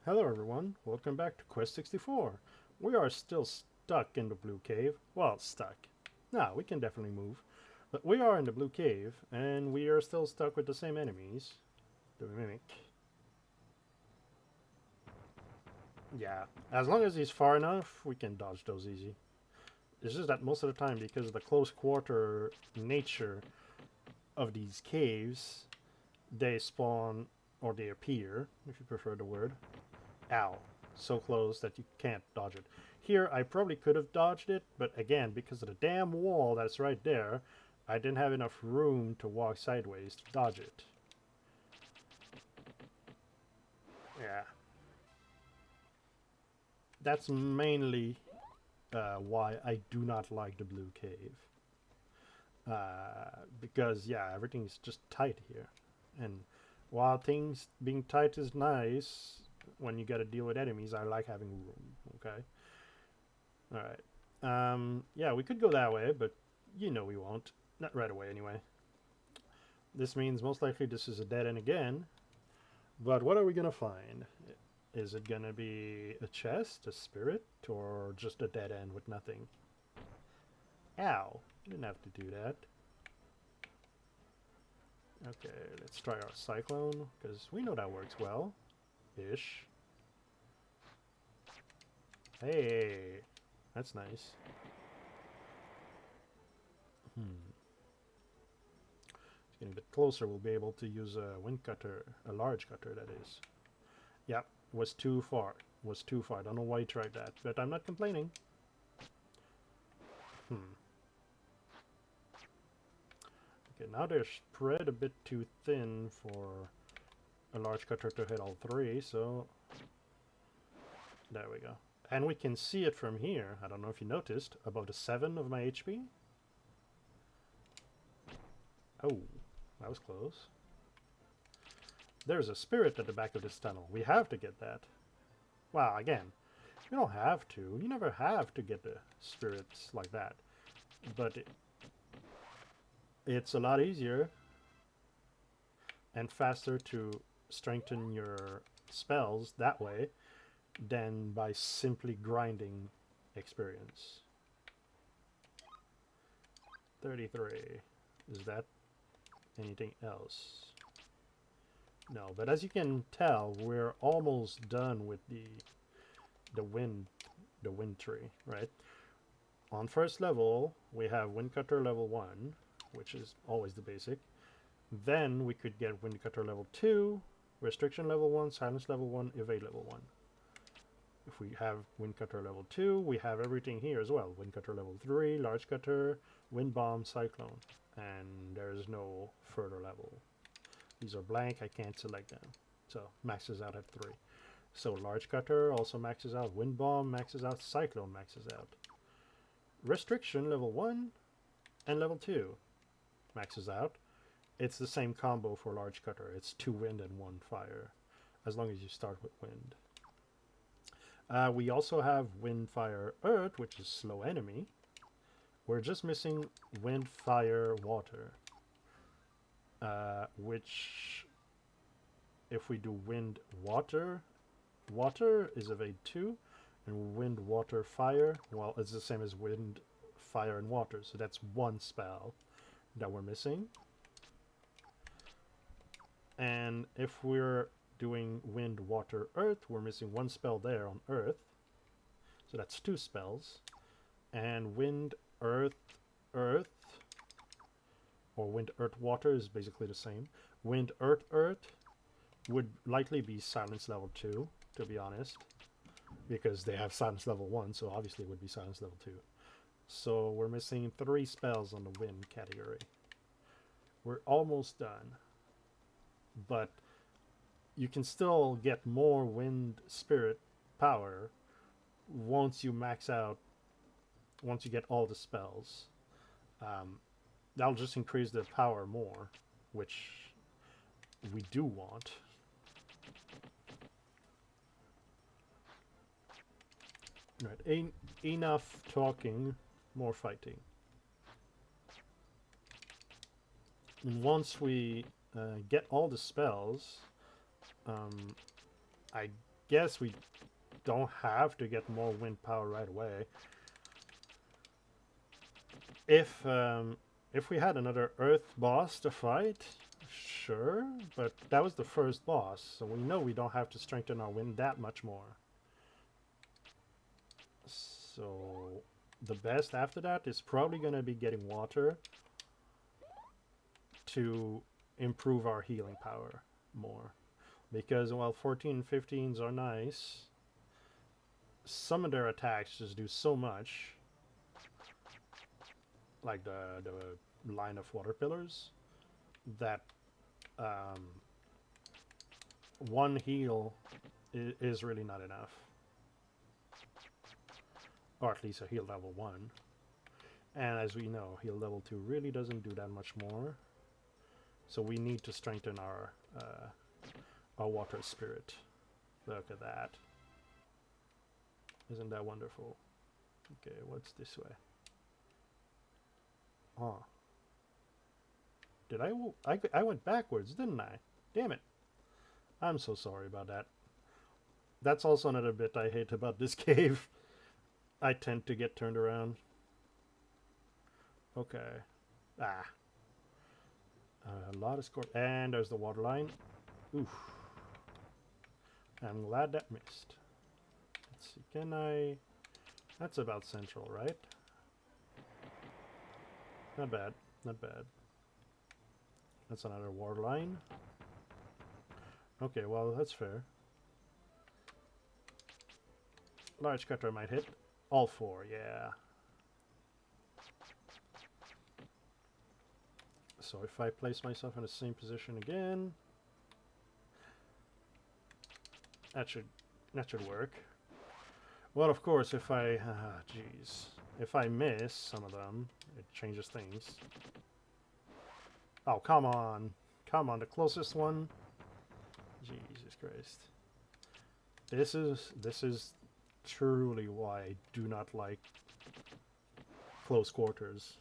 Hello everyone, welcome back to Quest 64. We are still stuck in the blue cave. Well, stuck. No, we can definitely move. But we are in the blue cave, and we are still stuck with the same enemies. The Mimic. Yeah, as long as he's far enough, we can dodge those easy. It's just that most of the time, because of the close quarter nature of these caves, they spawn, or they appear, if you prefer the word, ow, so close that you can't dodge it. Here, I probably could have dodged it, but again, because of the damn wall that's right there, I didn't have enough room to walk sideways to dodge it. Yeah. That's mainly why I do not like the blue cave. Because, yeah, everything's just tight here. And while things being tight is nice, when you gotta deal with enemies, I like having room, okay? Alright. Yeah, we could go that way, but you know we won't. Not right away, anyway. This means most likely this is a dead end again. But what are we gonna find? Is it gonna be a chest, a spirit, or just a dead end with nothing? Ow. You didn't have to do that. Okay, let's try our cyclone, because we know that works well. Ish. Hey, that's nice. Getting a bit closer, we'll be able to use a wind cutter, a large cutter, that is. Yep, was too far. Was too far. Don't know why you tried that, but I'm not complaining. Okay, now they're spread a bit too thin for a large cutter to hit all three, so there we go. And we can see it from here. I don't know if you noticed, about a 7 of my HP. Oh, that was close. There's a spirit at the back of this tunnel. We have to get that. Well, again, you don't have to. You never have to get the spirits like that. But it's a lot easier and faster to strengthen your spells that way than by simply grinding experience. 33. Is that anything else? No, but as you can tell, we're almost done with the wind the wind tree, right? On first level, we have wind cutter level 1, which is always the basic. Then we could get wind cutter level 2, restriction level 1, silence level 1, evade level 1. If we have wind cutter level 2, we have everything here as well. Wind cutter level 3, large cutter, wind bomb, cyclone. And there's no further level. These are blank, I can't select them. So maxes out at 3. So large cutter also maxes out, wind bomb maxes out, cyclone maxes out. Restriction level 1 and level 2 maxes out. It's the same combo for large cutter. It's 2 wind and 1 fire, as long as you start with wind. We also have wind, fire, earth, which is slow enemy. We're just missing wind, fire, water, which if we do wind, water, water is evade 2, and wind, water, fire, well, it's the same as wind, fire, and water, so that's 1 spell that we're missing. And if we're doing wind, water, earth, we're missing 1 spell there on earth, so that's 2 spells. And wind, earth, earth, or wind, earth, water is basically the same. Wind, earth, earth would likely be silence level 2, to be honest, because they have silence level 1, so obviously it would be silence level 2. So we're missing 3 spells on the wind category. We're almost done, but you can still get more wind spirit power once you max out, once you get all the spells. That'll just increase the power more, which we do want. Right, enough talking, more fighting. And once we get all the spells, I guess we don't have to get more wind power right away. If we had another Earth boss to fight, sure, but that was the first boss, so we know we don't have to strengthen our wind that much more. So the best after that is probably going to be getting water to improve our healing power more. Because while 14 and 15s are nice, some of their attacks just do so much, like the line of water pillars, that um, one heal is really not enough. Or at least a heal level 1. And as we know, heal level 2 really doesn't do that much more. So we need to strengthen our water spirit. Look at that. Isn't that wonderful? Okay, what's this way? Oh. Did I went backwards, didn't I? Damn it. I'm so sorry about that. That's also another bit I hate about this cave. I tend to get turned around. Okay. Ah. A lot of score. And there's the water line. Oof. I'm glad that missed. Let's see. Can I... That's about central, right? Not bad. Not bad. That's another water line. Okay, well, that's fair. Large cutter might hit. All 4, yeah. So if I place myself in the same position again, that should work. Well, of course, if I if I miss some of them, it changes things. Oh, come on, the closest one. Jesus Christ! This is truly why I do not like close quarters.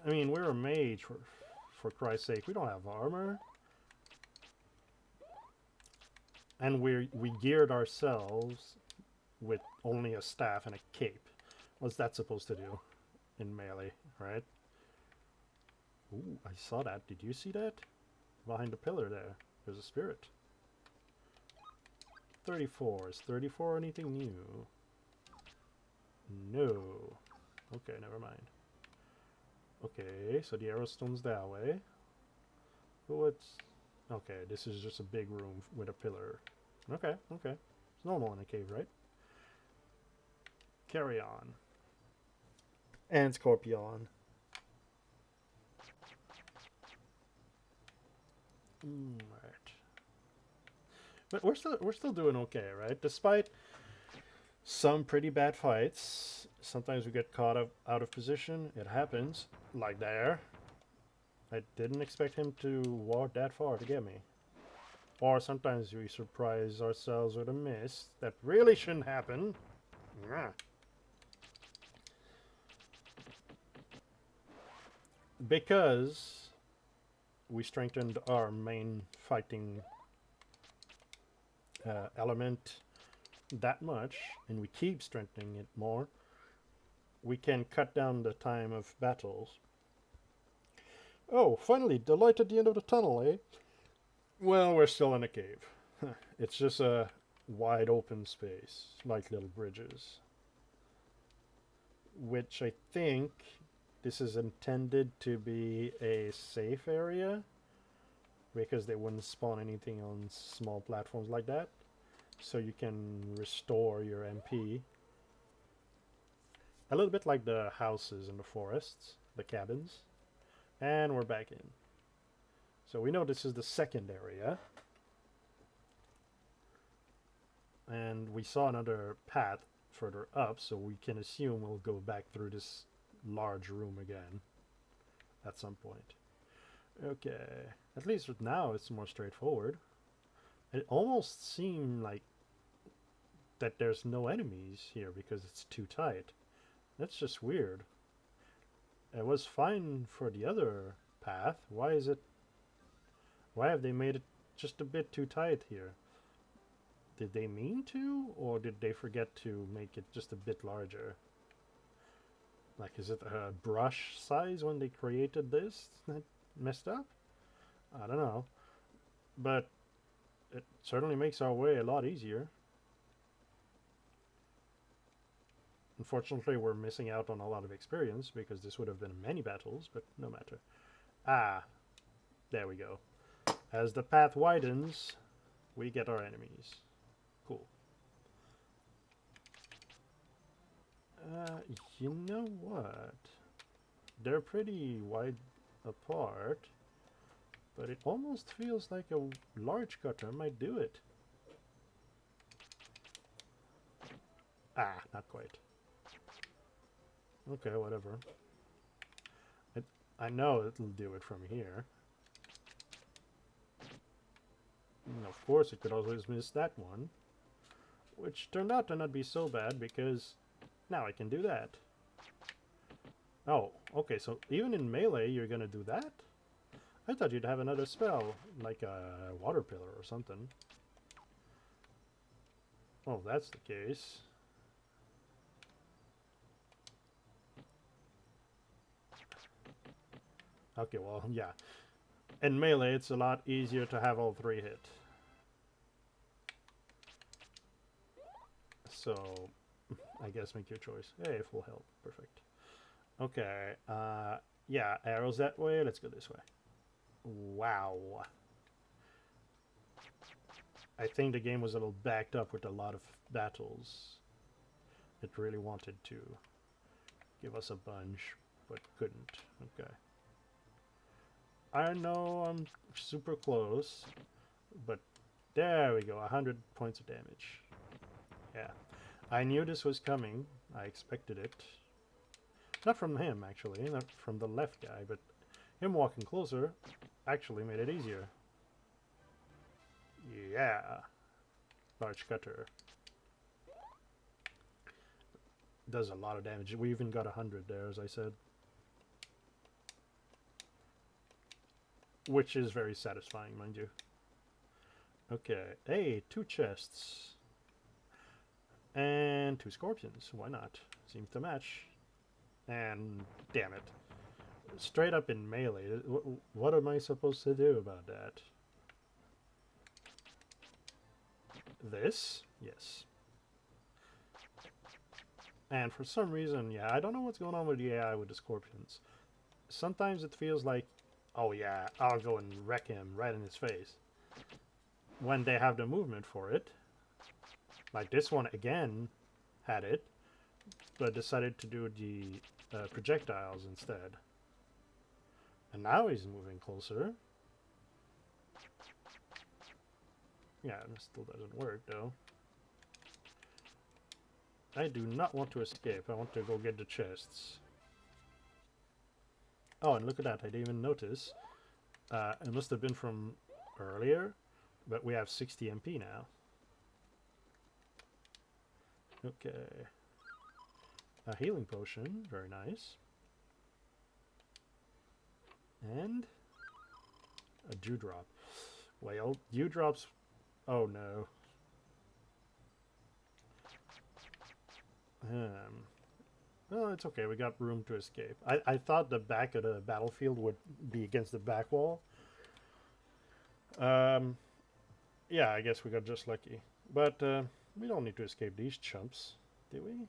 I mean, we're a mage, for Christ's sake. We don't have armor. And we geared ourselves with only a staff and a cape. What's that supposed to do in melee, right? Ooh, I saw that. Did you see that? Behind the pillar there. There's a spirit. 34. Is 34 anything new? No. Okay, never mind. Okay, so the arrowstone's that way. What's... Okay, this is just a big room with a pillar. Okay, okay. It's normal in a cave, right? Carry on. And Scorpion. Right. But we're still doing okay, right? Despite some pretty bad fights, sometimes we get caught out of position. It happens, like there. I didn't expect him to walk that far to get me. Or sometimes we surprise ourselves with a miss that really shouldn't happen. Because we strengthened our main fighting element that much, and we keep strengthening it more, we can cut down the time of battles. Oh, finally, the light at the end of the tunnel, eh? Well, we're still in a cave. It's just a wide open space, like little bridges. Which I think this is intended to be a safe area, because they wouldn't spawn anything on small platforms like that. So you can restore your MP. A little bit like the houses in the forests, the cabins. And we're back in. So we know this is the second area. And we saw another path further up, so we can assume we'll go back through this large room again at some point. Okay, at least now it's more straightforward. It almost seemed like that there's no enemies here because it's too tight. That's just weird. It was fine for the other path. Why have they made it just a bit too tight here. Did they mean to, or did they forget to make it just a bit larger? Like, is it a brush size when they created this that messed up? I don't know. But it certainly makes our way a lot easier. Unfortunately, we're missing out on a lot of experience because this would have been many battles, but no matter. Ah, there we go. As the path widens, we get our enemies. Cool. Uh, you know what? They're pretty wide apart, but it almost feels like a large cutter might do it. Ah, not quite. Okay, whatever. I know it'll do it from here. And of course, it could always miss that one, which turned out to not be so bad because now I can do that. Oh, okay, so even in melee, you're gonna do that? I thought you'd have another spell, like a water pillar or something. Oh, that's the case. Okay, well, yeah. In melee, it's a lot easier to have all three hit. So, I guess make your choice. Hey, full health. Perfect. Okay, yeah, arrows that way. Let's go this way. Wow. I think the game was a little backed up with a lot of battles. It really wanted to give us a bunch, but couldn't. Okay. I know I'm super close, but there we go. 100 points of damage. Yeah. I knew this was coming. I expected it. Not from him, actually. Not from the left guy, but him walking closer actually made it easier. Yeah. Large cutter. Does a lot of damage. We even got 100 there, as I said. Which is very satisfying, mind you. Okay. Hey, 2 chests. And 2 scorpions. Why not? Seems to match. And damn it. Straight up in melee. What am I supposed to do about that? This? Yes. And for some reason, yeah, I don't know what's going on with the AI with the scorpions. Sometimes it feels like, oh yeah, I'll go and wreck him right in his face. When they have the movement for it. Like this one again had it, but decided to do the projectiles instead. And now he's moving closer. Yeah, it still doesn't work though. I do not want to escape. I want to go get the chests. Oh, and look at that. I didn't even notice. It must have been from earlier, but we have 60 MP now. Okay. A healing potion. Very nice. And a dewdrop. Well, dewdrops... Oh, no. Well, it's okay. We got room to escape. I thought the back of the battlefield would be against the back wall. Yeah, I guess we got just lucky. But we don't need to escape these chumps, do we?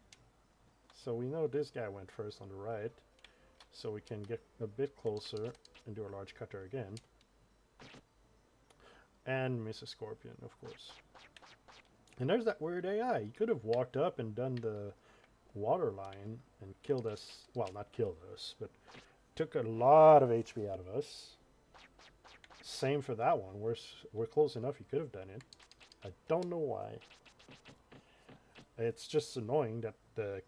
So we know this guy went first on the right. So we can get a bit closer and do a large cutter again. And miss a scorpion, of course. And there's that weird AI. He could have walked up and done the water line and killed us. Well, not killed us, but took a lot of HP out of us. Same for that one. We're close enough. He could have done it. I don't know why. It's just annoying that the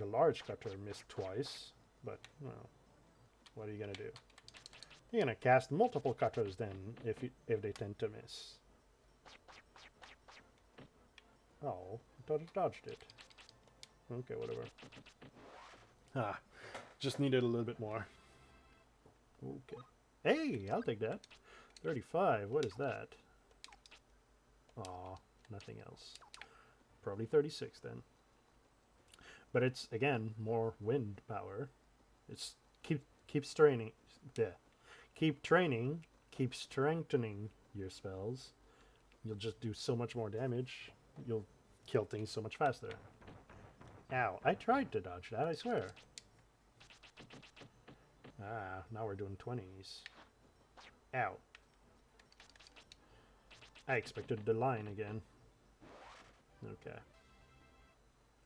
large cutter, missed twice. But well, what are you gonna do? You're gonna cast multiple cutters then, if they tend to miss. Oh, I thought it dodged it. Okay, whatever. Ah, just needed a little bit more. Okay. Hey, I'll take that. 35, what is that? Aw, nothing else. Probably 36 then. But it's, again, more wind power. It's keep straining. Yeah. Keep training, keep strengthening your spells. You'll just do so much more damage. You'll kill things so much faster. Ow, I tried to dodge that, I swear. Ah, now we're doing 20s. Ow. I expected the line again. Okay.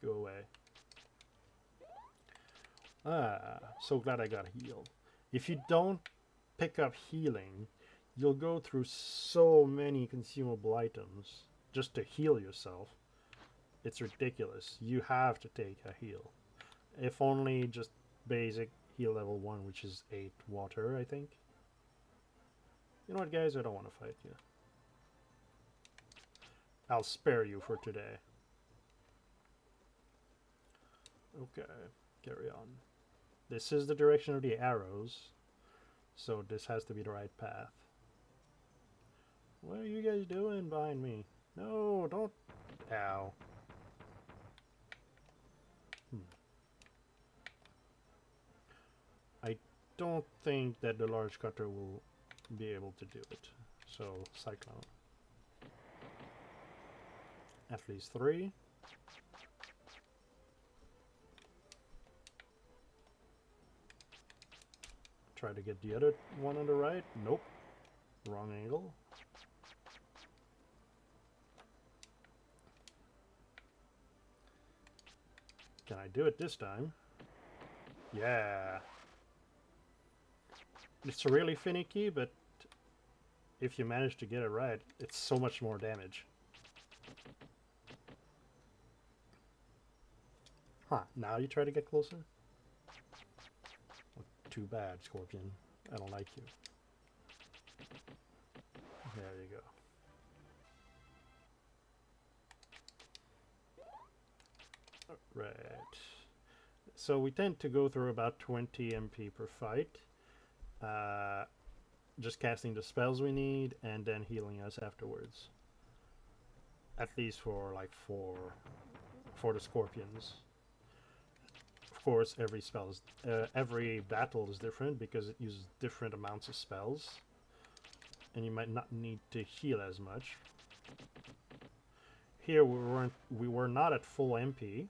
Go away. Ah, so glad I got healed. If you don't pick up healing, you'll go through so many consumable items just to heal yourself. It's ridiculous. You have to take a heal. If only just basic heal level 1, which is 8 water, I think. You know what, guys? I don't want to fight you. I'll spare you for today. Okay, carry on. This is the direction of the arrows, so this has to be the right path. What are you guys doing behind me? No, don't. Ow. I don't think that the large cutter will be able to do it. So, Cyclone. At least 3. Try to get the other one on the right. Nope. Wrong angle. Can I do it this time? Yeah. It's really finicky, but if you manage to get it right, it's so much more damage. Huh, now you try to get closer? Well, too bad, Scorpion. I don't like you. There you go. Right. So we tend to go through about 20 MP per fight. Just casting the spells we need and then healing us afterwards. At least for like for the scorpions. Of course, every spell is every battle is different because it uses different amounts of spells, and you might not need to heal as much. Here we were not at full MP,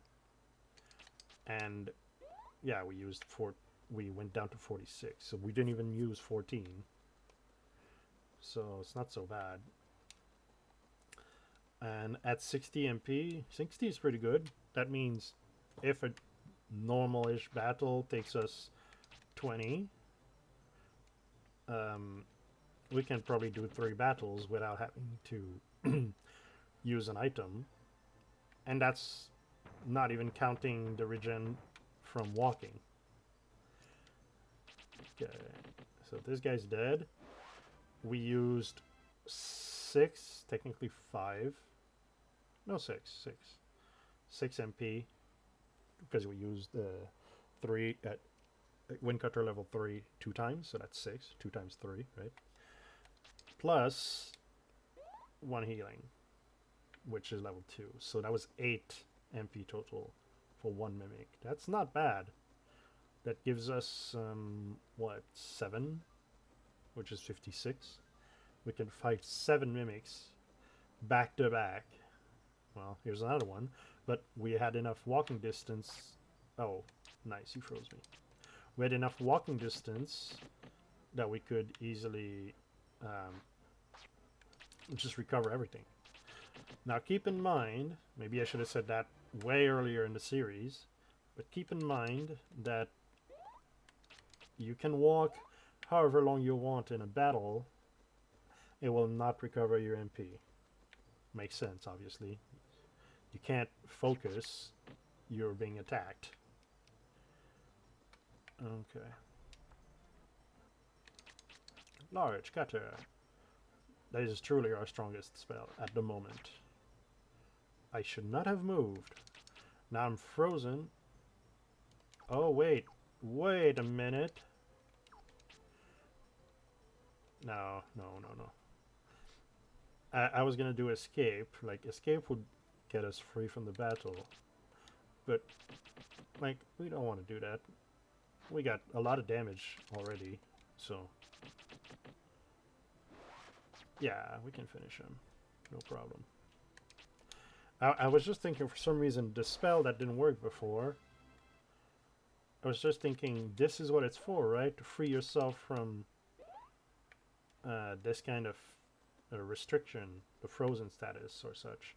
and yeah, we went down to 46, so we didn't even use 14. So it's not so bad. And at 60 MP, 60 is pretty good. That means if a normal-ish battle takes us 20, we can probably do 3 battles without having to use an item. And that's not even counting the regen from walking. Okay, so this guy's dead. We used 6, technically 5. No, 6 MP because we used 3 at wind cutter level 3 2 times, so that's 6. 2 times 3, right? Plus 1 healing, which is level 2. So that was 8 MP total for 1 mimic. That's not bad. That gives us, what, 7? Which is 56. We can fight 7 mimics back to back. Well, here's another one. But we had enough walking distance. Oh, nice, he froze me. We had enough walking distance that we could easily just recover everything. Now keep in mind, maybe I should have said that way earlier in the series, but keep in mind that you can walk however long you want in a battle. It will not recover your MP. Makes sense, obviously. You can't focus, you're being attacked. Okay. Large cutter. That is truly our strongest spell at the moment. I should not have moved. Now I'm frozen. Oh, wait. Wait a minute. No. I was gonna do escape. Like, escape would get us free from the battle. But, like, we don't want to do that. We got a lot of damage already, so... Yeah, we can finish him. No problem. I was just thinking, for some reason, the spell that didn't work before... I was just thinking, this is what it's for, right? To free yourself from this kind of restriction, the frozen status or such.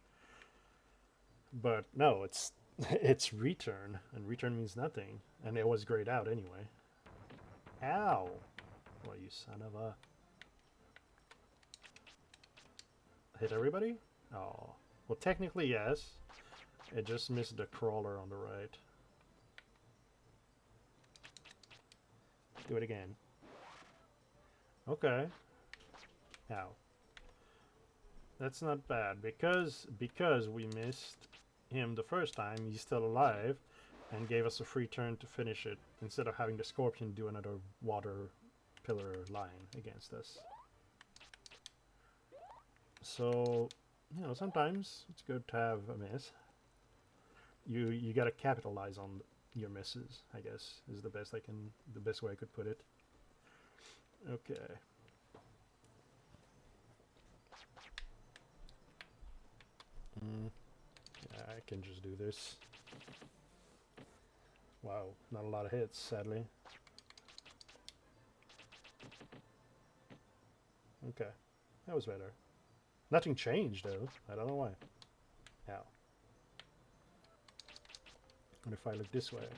But no, it's it's return, and return means nothing, and it was grayed out anyway. Ow! Well, you son of a... Hit everybody? Oh. Well, technically, yes. It just missed the crawler on the right. Do it again. Okay. Ow. That's not bad, because we missed him the first time, he's still alive, and gave us a free turn to finish it, instead of having the Scorpion do another water pillar line against us. So, you know, sometimes it's good to have a miss. You gotta capitalize on your misses, I guess, is the best way I could put it. Okay. Yeah, I can just do this. Wow, not a lot of hits, sadly. Okay, that was better. Nothing changed, though. I don't know why. Ow. What if I look this way?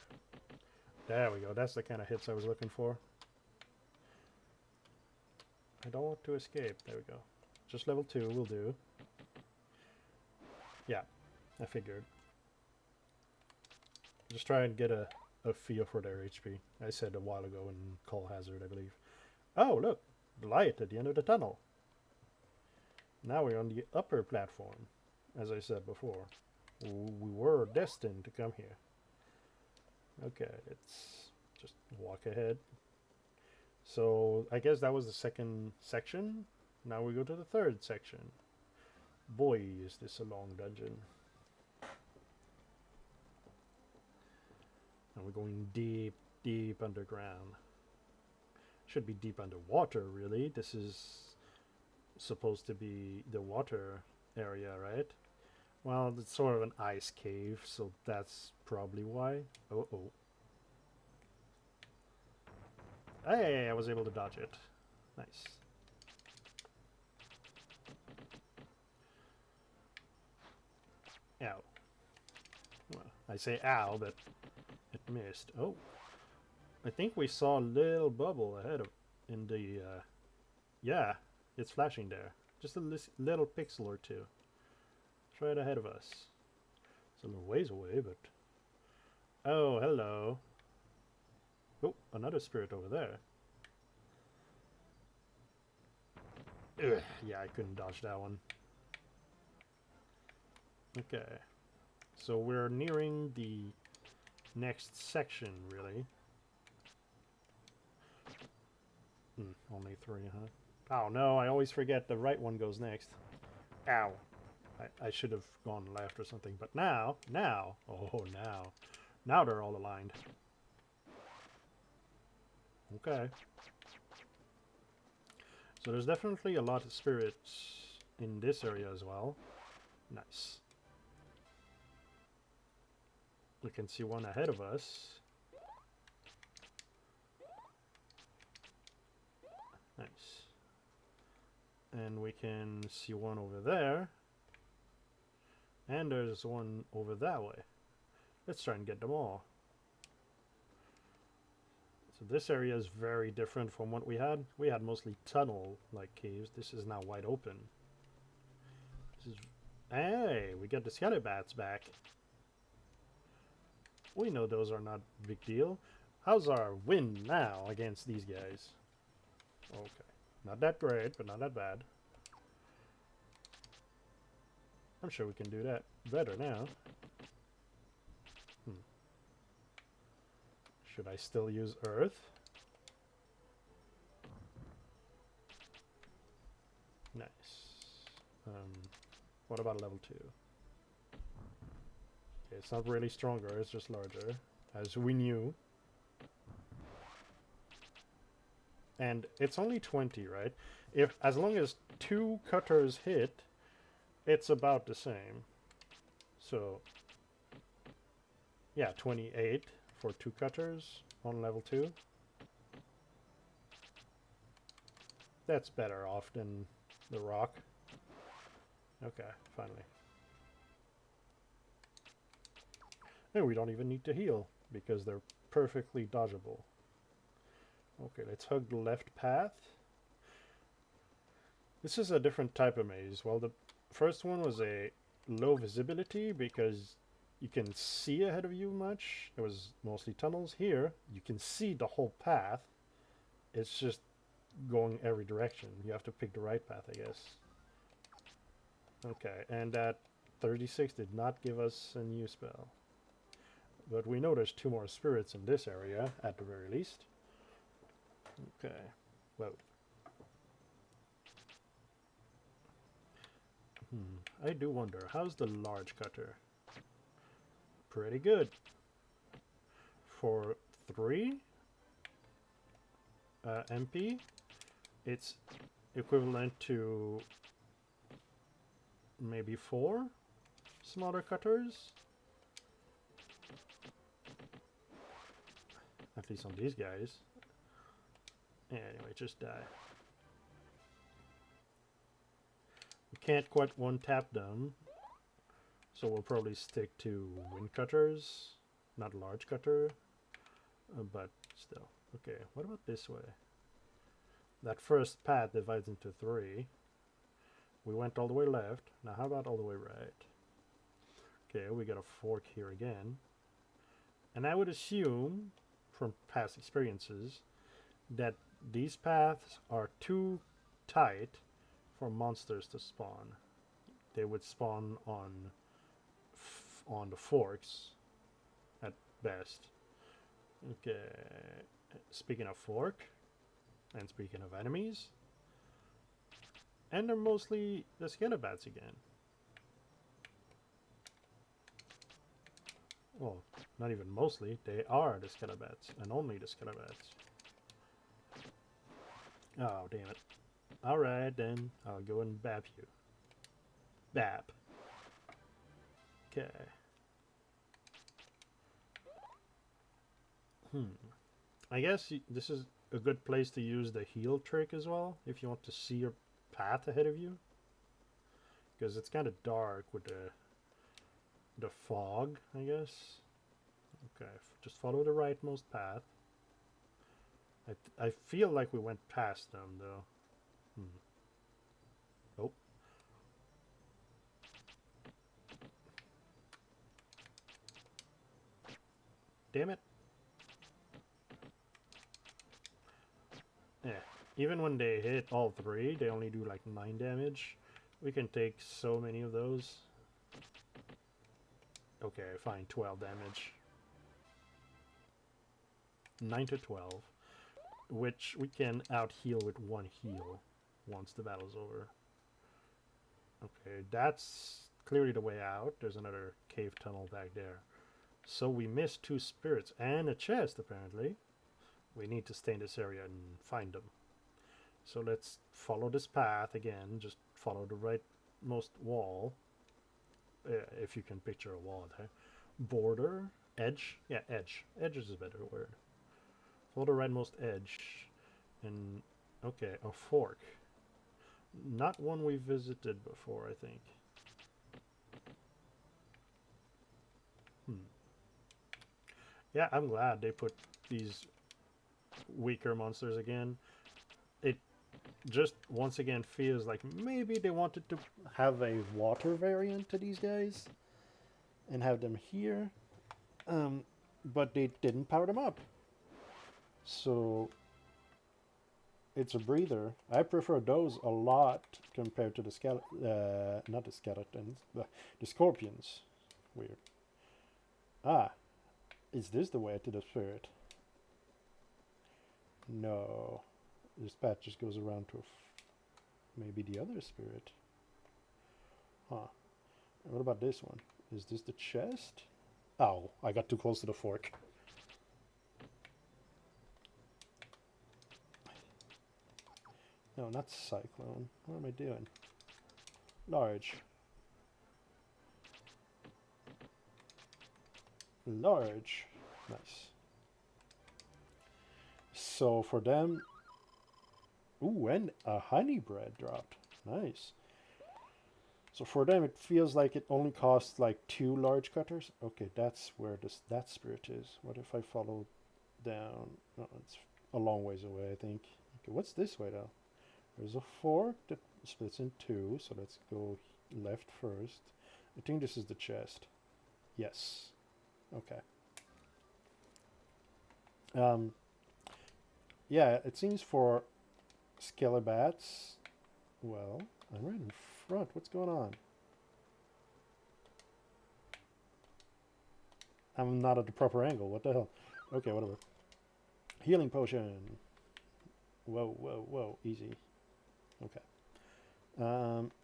There we go. That's the kind of hits I was looking for. I don't want to escape. There we go. Just level 2 will do. Yeah, I figured. Just try and get a feel for their HP. I said a while ago in Call Hazard, I believe. Oh, look! The light at the end of the tunnel. Now we're on the upper platform, as I said before. We were destined to come here. Okay, let's just walk ahead. So, I guess that was the second section. Now we go to the third section. Boy, is this a long dungeon. And we're going deep, deep underground. Should be deep underwater, really. This is supposed to be the water area, right? Well, it's sort of an ice cave, so that's probably why. Oh. Hey, I was able to dodge it. Nice. Ow. Well, I say ow, but it missed. Oh. I think we saw a little bubble ahead of... in the... yeah, it's flashing there. Just a little pixel or two. It's right ahead of us. It's a little ways away, but... Oh, hello. Oh, another spirit over there. Ugh, yeah, I couldn't dodge that one. Okay. So we're nearing the next section, really. Only 3, huh? Oh no, I always forget the right one goes next. Ow. I should have gone left or something, but now, oh, now they're all aligned. Okay. So there's definitely a lot of spirits in this area as well. Nice. We can see one ahead of us. Nice. And we can see one over there. And there's one over that way. Let's try and get them all. So this area is very different from what we had. We had mostly tunnel-like caves. This is now wide open. This is... Hey, we got the Skelebats back. We know those are not a big deal. How's our win now against these guys? Okay. Not that great, but not that bad. I'm sure we can do that better now. Should I still use Earth? Nice. What about level 2? Okay, it's not really stronger, it's just larger, as we knew. And it's only 20, right? If as long as 2 cutters hit, it's about the same. So, yeah, 28 for 2 cutters on level 2. That's better off than the rock. Okay, finally. And we don't even need to heal, because they're perfectly dodgeable. Okay, let's hug the left path. This is a different type of maze. Well, the first one was a low visibility because you can see ahead of you much. It was mostly tunnels. Here, you can see the whole path. It's just going every direction. You have to pick the right path, I guess. Okay, and that 36 did not give us a new spell. But we know there's 2 more spirits in this area, at the very least. Okay, well. I do wonder, how's the large cutter? Pretty good. For 3 MP, it's equivalent to maybe 4 smaller cutters. At least on these guys. Anyway, just die. We can't quite one-tap them, so we'll probably stick to wind cutters, not large cutter, but still. Okay, what about this way? That first path divides into 3. We went all the way left. Now how about all the way right? Okay, we got a fork here again. And I would assume, from past experiences, that these paths are too tight for monsters to spawn. They would spawn on the forks at best. Okay, speaking of fork, and speaking of enemies, and they're mostly the skelebats again. Well, not even mostly, they are the skelebats, and only the skelebats. Oh, damn it. Alright, then, I'll go and bap you. Bap. Okay. I guess this is a good place to use the heal trick as well, if you want to see your path ahead of you. Because it's kind of dark with the fog, I guess. Okay, just follow the rightmost path. I feel like we went past them, though. Oh. Damn it. Yeah, even when they hit all 3, they only do like 9 damage. We can take so many of those. Okay, fine, 12 damage. 9 to 12. Which we can out-heal with 1 heal once the battle's over. Okay, that's clearly the way out. There's another cave tunnel back there. So we missed 2 spirits and a chest, apparently. We need to stay in this area and find them. So let's follow this path again. Just follow the rightmost wall. If you can picture a wall there. Border, edge. Yeah, edge. Edge is a better word. Follow the rightmost edge. And, okay, a fork. Not one we visited before, I think. Yeah, I'm glad they put these weaker monsters again. It just once again feels like maybe they wanted to have a water variant to these guys and have them here, but they didn't power them up. So it's a breather. I prefer those a lot compared to the not the skeletons, the scorpions. Weird. Ah, is this the way to the spirit? No. This path just goes around to maybe the other spirit. Huh. And what about this one? Is this the chest? Oh, I got too close to the fork. No, not cyclone. What am I doing? Large. Large. Nice. So for them... Ooh, and a honey bread dropped. Nice. So for them, it feels like it only costs like 2 large cutters. Okay, that's where that spirit is. What if I follow down? No, it's a long ways away, I think. Okay, what's this way though? There's a fork that splits in 2, so let's go left first. I think this is the chest. Yes. Okay. Yeah, it seems for Skelebats. Well, I'm right in front. What's going on? I'm not at the proper angle. What the hell? Okay, whatever. Healing potion. Whoa, whoa, whoa. Easy. Okay.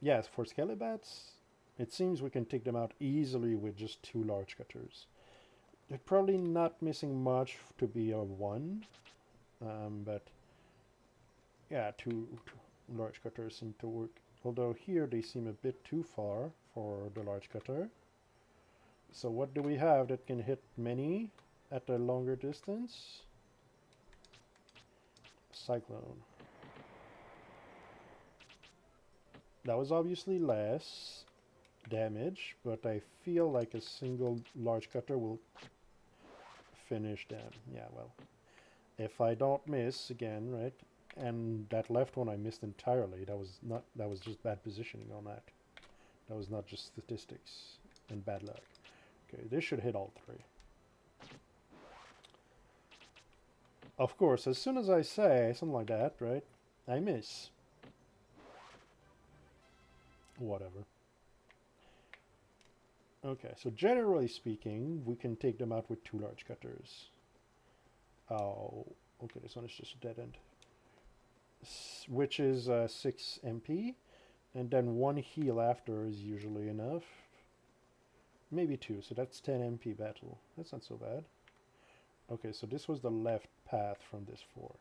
Yes, for Skelebats, it seems we can take them out easily with just 2 large cutters. They're probably not missing much to be a 1. But yeah, two large cutters seem to work. Although here they seem a bit too far for the large cutter. So what do we have that can hit many at a longer distance? Cyclone. That was obviously less damage, but I feel like a single large cutter will finish them. Yeah, well, if I don't miss again, right? And that left one I missed entirely. That was just bad positioning on that. That was not just statistics and bad luck. Okay, this should hit all 3. Of course, as soon as I say something like that, right, I miss. Whatever. Okay, so generally speaking, we can take them out with 2 large cutters. Oh, okay, this one is just a dead end. Which is 6 MP, and then 1 heal after is usually enough. Maybe 2, so that's 10 MP battle. That's not so bad. Okay, so this was the left path from this fork.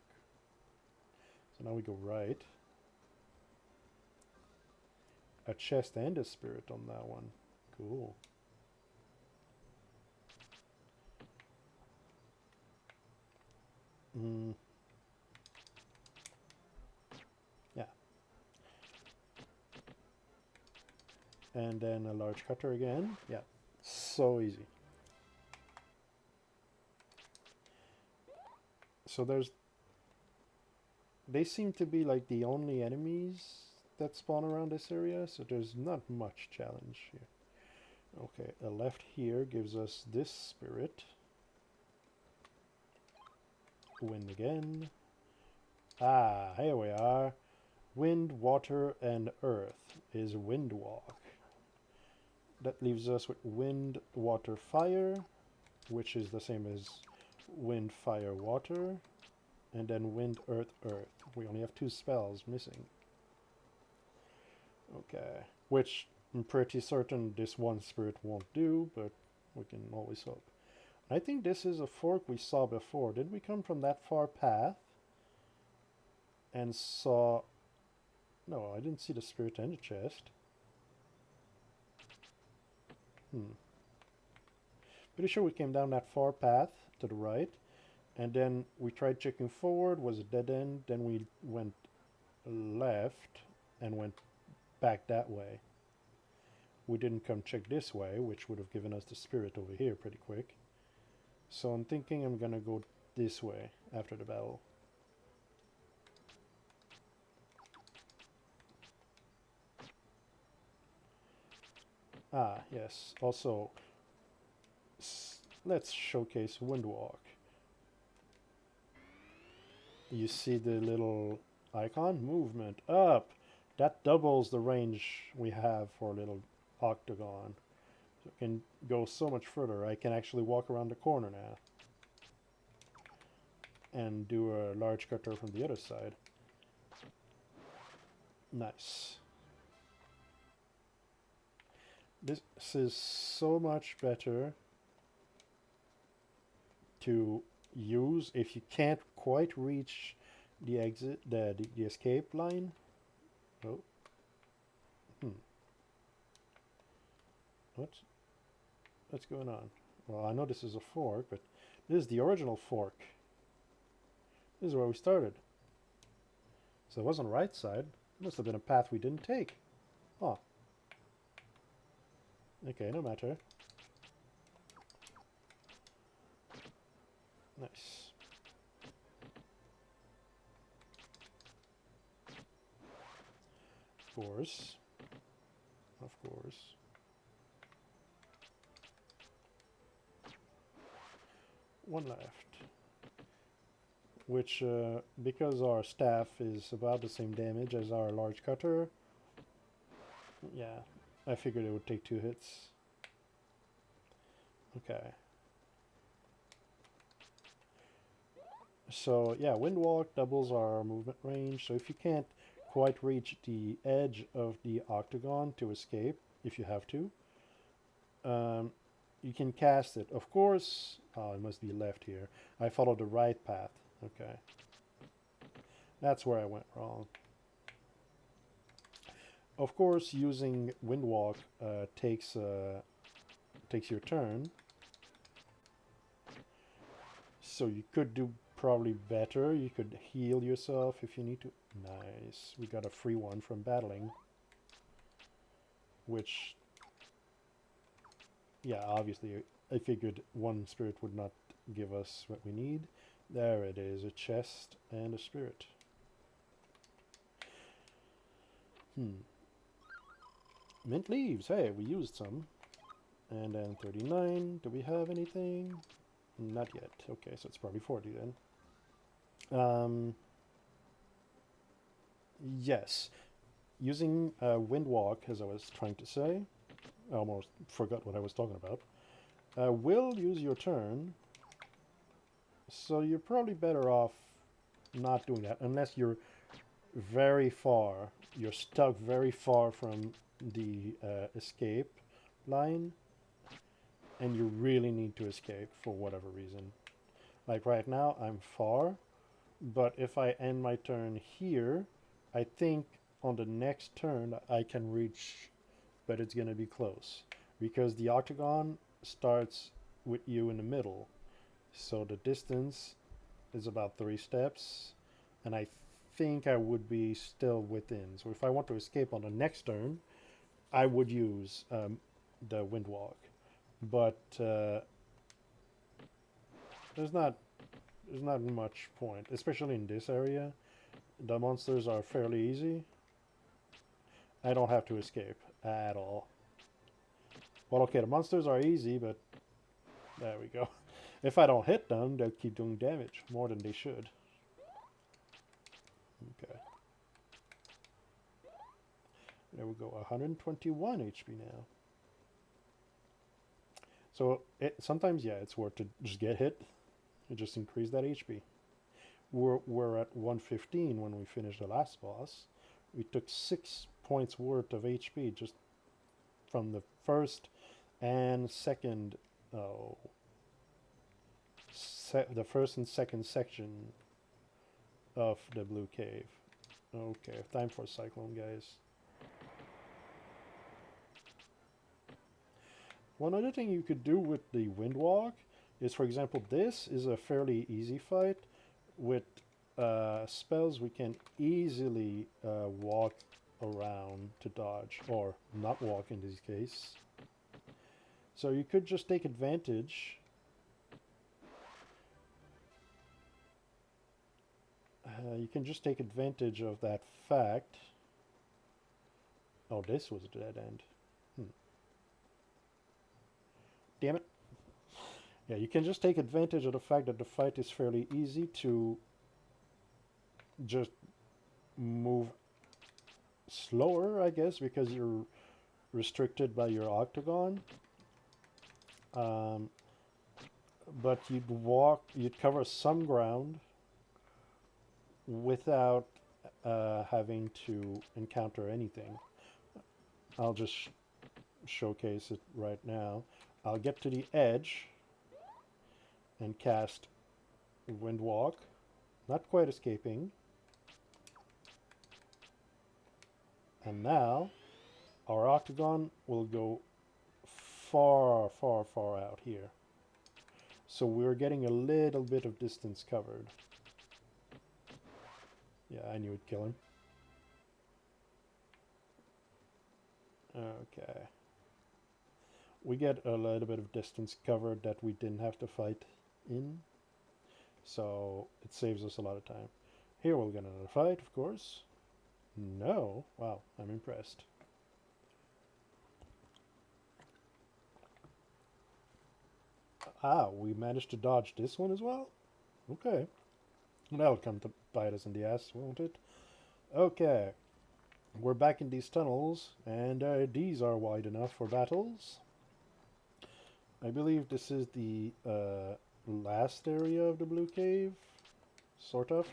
So now we go right. A chest and a spirit on that one. Cool. Yeah. And then a large cutter again. Yeah. So easy. So they seem to be like the only enemies that spawn around this area, so there's not much challenge here. Okay, a left here gives us this spirit. Wind again. Ah, here we are. Wind, water, and earth is wind walk. That leaves us with wind, water, fire, which is the same as wind, fire, water, and then wind, earth, earth. We only have 2 spells missing. Okay, which I'm pretty certain this one spirit won't do, but we can always hope. I think this is a fork we saw before. Did we come from that far path and saw... No, I didn't see the spirit and the chest. Pretty sure we came down that far path to the right, and then we tried checking forward, was a dead end, then we went left and went back that way. We didn't come check this way, which would have given us the spirit over here pretty quick. So I'm thinking I'm gonna go this way after the battle. Ah, yes. Also, let's showcase Windwalk. You see the little icon? Movement up. That doubles the range we have for a little octagon. So it can go so much further. I can actually walk around the corner now. And do a large cutter from the other side. Nice. This is so much better to use if you can't quite reach the exit, the escape line. Oh, what's what's going on? Well, I know this is a fork, but this is the original fork. This is where we started. So it wasn't the right side. It must have been a path we didn't take. Oh. Okay, no matter. Nice. Of course. Of course. One left. Which, because our staff is about the same damage as our large cutter, yeah, I figured it would take 2 hits. Okay. So, yeah, Wind Walk doubles our movement range, so if you can't quite reach the edge of the octagon to escape, if you have to, you can cast it. Of course, oh, it must be left here. I followed the right path. Okay. That's where I went wrong. Of course, using Windwalk takes your turn. So you could do probably better. You could heal yourself if you need to. Nice. We got a free one from battling. Which, yeah, obviously I figured one spirit would not give us what we need. There it is, a chest and a spirit. Mint leaves. Hey, we used some. And then 39. Do we have anything? Not yet. Okay, so it's probably 40 then. Yes. Using Windwalk, as I was trying to say, I almost forgot what I was talking about, will use your turn, so you're probably better off not doing that, unless you're very far, you're stuck very far from the escape line, and you really need to escape for whatever reason. Like right now, I'm far, but if I end my turn here, I think on the next turn I can reach, but it's going to be close because the octagon starts with you in the middle. So the distance is about 3 steps, and I think I would be still within. So if I want to escape on the next turn, I would use the Windwalk. But there's not much point, especially in this area. The monsters are fairly easy. I don't have to escape at all. Well, okay, the monsters are easy, but there we go. If I don't hit them, they'll keep doing damage, more than they should. Okay. There we go, 121 HP now. So, sometimes, yeah, it's worth to just get hit and just increase that HP. We're at 115 when we finished the last boss. We took 6 points worth of HP just from the first and second, the first and second section of the blue cave. Okay, time for a cyclone, guys. One other thing you could do with the Windwalk is, for example, this is a fairly easy fight. With spells, we can easily walk around to dodge, or not walk in this case. So you could just take advantage. You can just take advantage of that fact. Oh, this was a dead end. Damn it. Yeah, you can just take advantage of the fact that the fight is fairly easy to just move slower, I guess, because you're restricted by your octagon. But you'd cover some ground without having to encounter anything. I'll just showcase it right now. I'll get to the edge and cast Windwalk. Not quite escaping. And now our octagon will go far, far, far out here. So we're getting a little bit of distance covered. Yeah, I knew it'd kill him. Okay. We get a little bit of distance covered that we didn't have to fight in. So it saves us a lot of time. Here we'll get another fight, of course. No. Wow, I'm impressed. Ah, we managed to dodge this one as well? Okay. That'll come to bite us in the ass, won't it? Okay. We're back in these tunnels, and these are wide enough for battles. I believe this is the last area of the Blue Cave, sort of.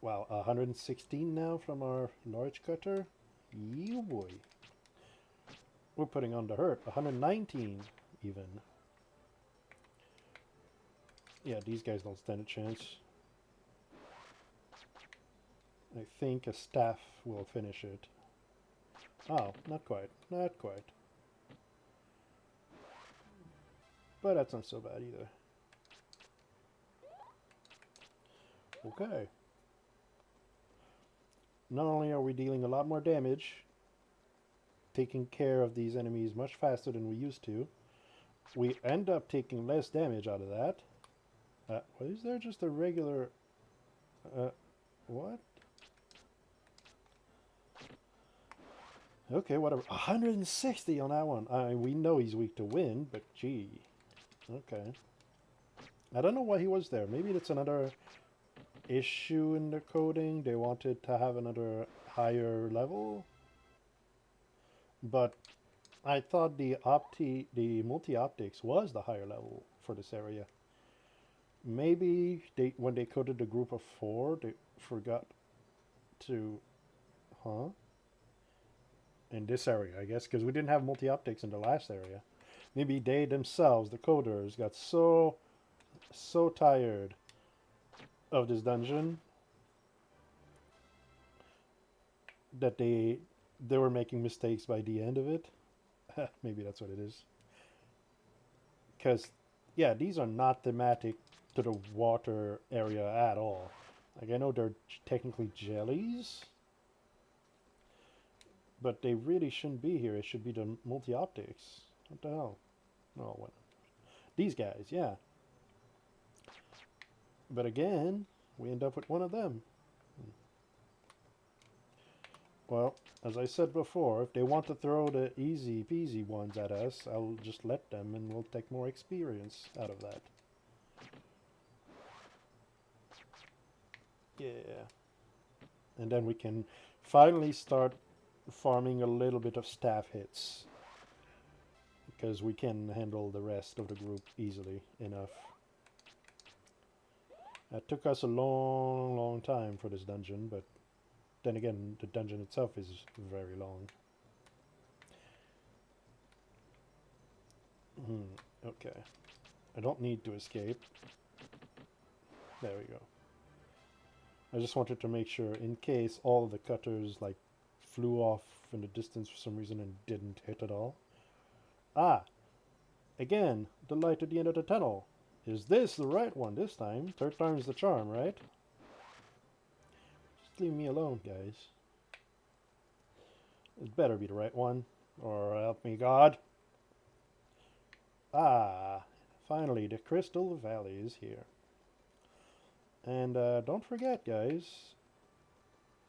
Wow, 116 now from our large cutter. You boy. We're putting on the hurt. 119 even. Yeah, these guys don't stand a chance. I think a staff will finish it. Oh, not quite. Not quite. But that's not so bad either. Okay. Not only are we dealing a lot more damage, taking care of these enemies much faster than we used to, we end up taking less damage out of that. Is there just a regular... what? Okay, whatever. 160 on that one. We know he's weak to wind, but gee. Okay. I don't know why he was there. Maybe it's another issue in the coding. They wanted to have another higher level. But I thought the multi-optics was the higher level for this area. Maybe when they coded the group of 4, they forgot to... Huh? In this area, I guess, because we didn't have multi-optics in the last area. Maybe they themselves, the coders, got so tired of this dungeon that they were making mistakes by the end of it. Maybe that's what it is. Because, yeah, these are not thematic to the water area at all. Like, I know they're technically jellies, but they really shouldn't be here. It should be the multi-optics. What the hell? Oh, what? These guys, yeah. But again, we end up with one of them. Well, as I said before, if they want to throw the easy peasy ones at us, I'll just let them and we'll take more experience out of that. Yeah. And then we can finally start farming a little bit of staff hits. Because we can handle the rest of the group easily enough. It took us a long, long time for this dungeon, but then again, the dungeon itself is very long. Okay. I don't need to escape. There we go. I just wanted to make sure, in case all the cutters like flew off in the distance for some reason and didn't hit at all. Ah! Again, the light at the end of the tunnel. Is this the right one this time? Third time's the charm, right? Just leave me alone, guys. It better be the right one. Or help me, God. Ah! Finally, the Crystal Valley is here. And don't forget, guys,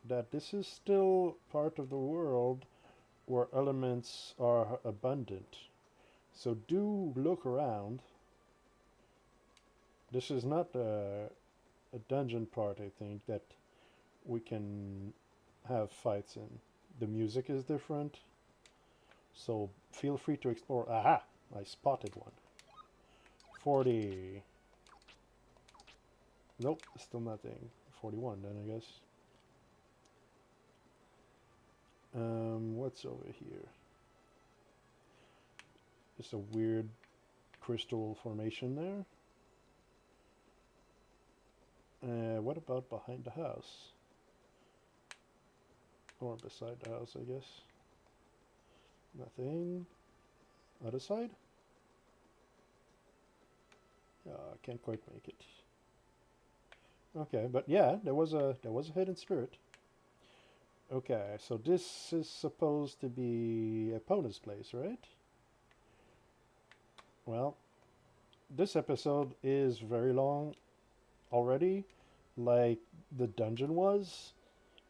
that this is still part of the world where elements are abundant. So do look around. This is not a dungeon part, I think, that we can have fights in. The music is different. So feel free to explore. Aha! I spotted one. 40. Nope, still nothing. 41 then, I guess. what's over here? It's a weird crystal formation there. What about behind the house? Or beside the house, I guess. Nothing. Other side? I can't quite make it. Okay, but yeah, there was a hidden spirit. Okay, so this is supposed to be opponent's place, right? Well, this episode is very long already, like the dungeon was.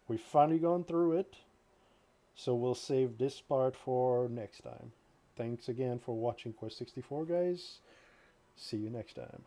We've finally gone through it, so we'll save this part for next time. Thanks again for watching Quest 64, guys. See you next time.